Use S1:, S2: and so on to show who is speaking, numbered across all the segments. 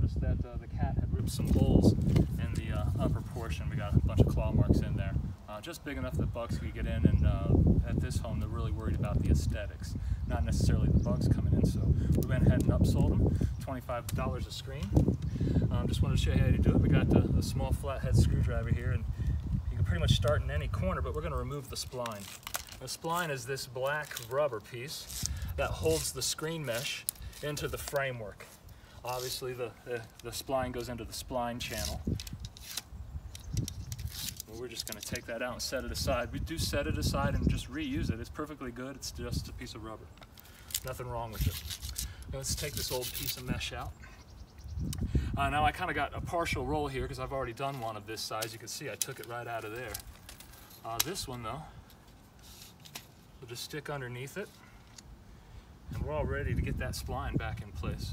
S1: noticed that the cat had ripped some holes in the upper portion. We got a bunch of claw marks in there, just big enough that bugs could get in, and at this home they're really worried about the aesthetics, not necessarily the bugs coming in. So we went ahead and upsold them, $25 a screen. Just wanted to show you how to do it. We got a small flathead screwdriver here, and you can pretty much start in any corner, but we're going to remove the spline. The spline is this black rubber piece that holds the screen mesh into the framework. Obviously the spline goes into the spline channel. Well, we're just going to take that out and set it aside. We do set it aside and just reuse it. It's perfectly good. It's just a piece of rubber. Nothing wrong with it. Now let's take this old piece of mesh out. Now I kind of got a partial roll here because I've already done one of this size. You can see I took it right out of there. This one though, we'll just stick underneath it, and we're all ready to get that spline back in place.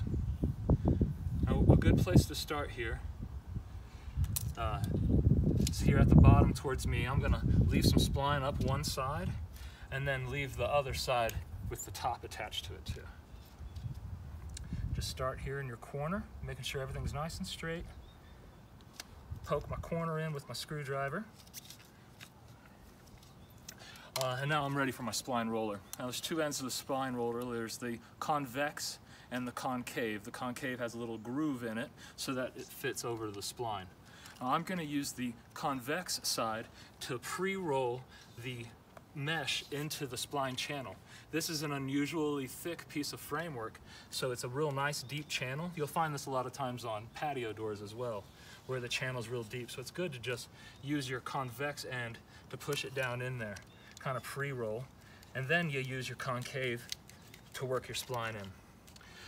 S1: Now a good place to start here is here at the bottom towards me. I'm going to leave some spline up one side and then leave the other side with the top attached to it too. Just start here in your corner, making sure everything's nice and straight. Poke my corner in with my screwdriver. And now I'm ready for my spline roller. Now there's two ends of the spline roller. There's the convex and the concave. The concave has a little groove in it so that it fits over the spline. Now I'm going to use the convex side to pre-roll the mesh into the spline channel. This is an unusually thick piece of framework, so it's a real nice deep channel. You'll find this a lot of times on patio doors as well, where the channel's real deep. So it's good to just use your convex end to push it down in there, kind of pre-roll, and then you use your concave to work your spline in.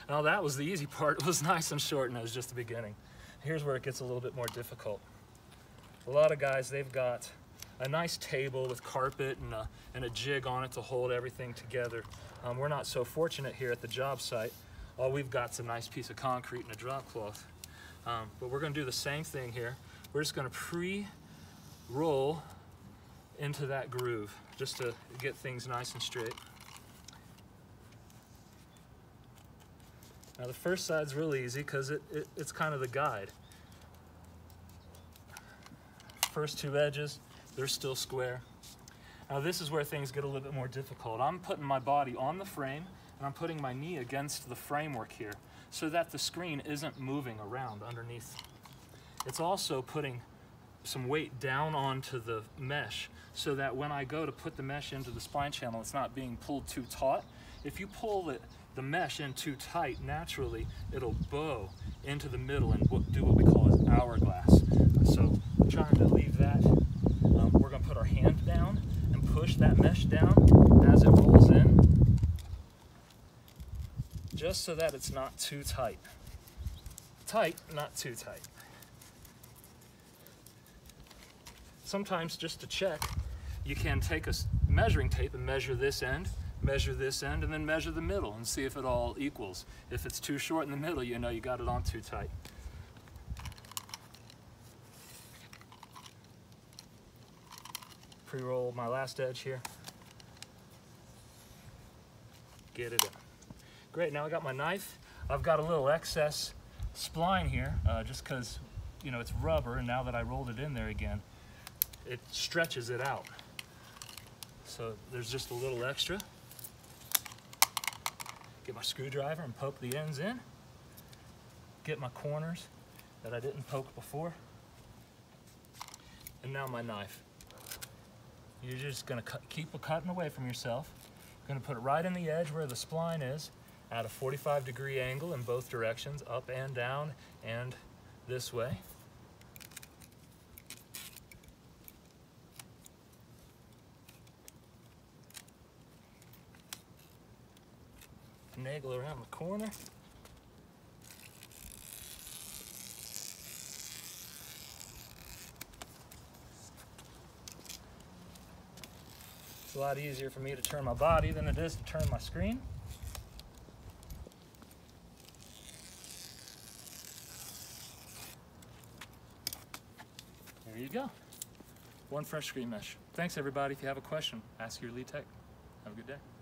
S1: Now that was the easy part. It was nice and short, and that was just the beginning. Here's where it gets a little bit more difficult. A lot of guys, they've got a nice table with carpet and a jig on it to hold everything together. We're not so fortunate here at the job site. All we've got is a nice piece of concrete and a drop cloth. But we're going to do the same thing here. We're just going to pre-roll into that groove just to get things nice and straight. Now the first side's really easy because it's kind of the guide. First two edges, they're still square. Now this is where things get a little bit more difficult. I'm putting my body on the frame and I'm putting my knee against the framework here so that the screen isn't moving around underneath. It's also putting some weight down onto the mesh so that when I go to put the mesh into the spline channel, it's not being pulled too taut. If you pull the mesh in too tight, naturally it'll bow into the middle and do what we call an hourglass. So I'm trying to leave that. We're going to put our hand down and push that mesh down as it rolls in, just so that it's not too tight. Tight, not too tight. Sometimes, just to check, you can take a measuring tape and measure this end, and then measure the middle and see if it all equals. If it's too short in the middle, you know you got it on too tight. Pre-roll my last edge here. Get it in. Great, now I got my knife. I've got a little excess spline here, just because, you know, it's rubber, and now that I rolled it in there again, it stretches it out. So there's just a little extra. Get my screwdriver and poke the ends in. Get my corners that I didn't poke before. And now my knife. You're just going to keep cutting away from yourself. You're going to put it right in the edge where the spline is at a 45-degree angle in both directions, up and down and this way. Finagle around the corner. It's a lot easier for me to turn my body than it is to turn my screen. There you go. One fresh screen mesh. Thanks everybody. If you have a question, ask your lead tech. Have a good day.